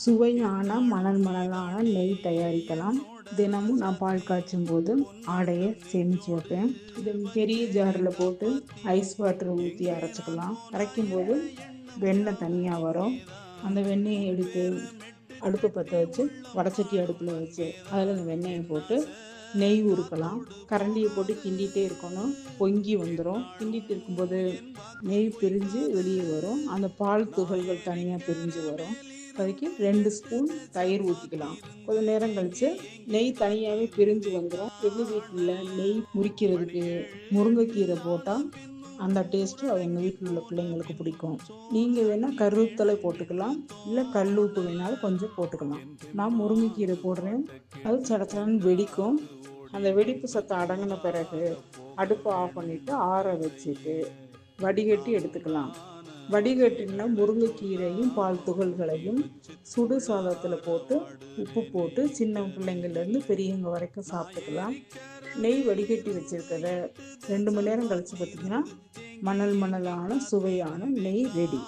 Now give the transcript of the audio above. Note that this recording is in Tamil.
சுவையான மணல் மணலான நெய் தயாரிக்கலாம். தினமும் நான் பால் காய்ச்சும் போது ஆடையை சேமித்து வைப்பேன். இது பெரிய ஜாரில் போட்டு ஐஸ் வாட்டர் ஊற்றி அரைச்சிக்கலாம். அரைக்கும் போது வெண்ணெய் தனியாக வரும். அந்த வெண்ணெயை எடுத்து அடுப்பை பற்ற வச்சு வடச்சட்டி அடுப்பில் வச்சு அதில் அந்த வெண்ணெயை போட்டு நெய் உருக்கலாம். கரண்டியை போட்டு கிண்டிகிட்டே இருக்கணும். பொங்கி வந்துடும். கிண்டிகிட்டு இருக்கும்போது நெய் பிரிஞ்சு வெளியே வரும். அந்த பால் துகள்கள் தனியாக பிரிஞ்சு வரும். அதுக்கு 2 ஸ்பூன் தயிர் ஊற்றிக்கலாம். கொஞ்சம் நேரம் கழித்து நெய் தனியாகவே பிரிஞ்சு வந்துடும். எங்கள் வீட்டில் நெய் முறிக்கிறதுக்கு முருங்கைக்கீரை போட்டால் அந்த டேஸ்ட்டு எங்கள் வீட்டில் உள்ள பிள்ளைங்களுக்கு பிடிக்கும். நீங்கள் வேணால் கருவேப்பிலை போட்டுக்கலாம், இல்லை கல் உப்பு வேணாலும் கொஞ்சம் போட்டுக்கலாம். நான் முருங்கைக்கீரை போடுறேன். அது சடச்சடன்னு வெடிக்கும். அந்த வெடிப்பு சத்தம் அடங்கின பிறகு அடுப்பை ஆஃப் பண்ணிவிட்டு ஆற வச்சுட்டு வடிகட்டி எடுத்துக்கலாம். வடிகட்டினா முருங்கைக்கீரையும் பால் துகள்களையும் சுடு சாதத்தில் போட்டு உப்பு போட்டு சின்ன பிள்ளைங்கள்லேருந்து பெரியவங்க வரைக்கும் சாப்பிட்டுக்கலாம். நெய் வடிகட்டி வச்சுருக்கத 2 மணி நேரம் கழித்து பார்த்திங்கன்னா மணல் மணலான சுவையான நெய் ரெடி.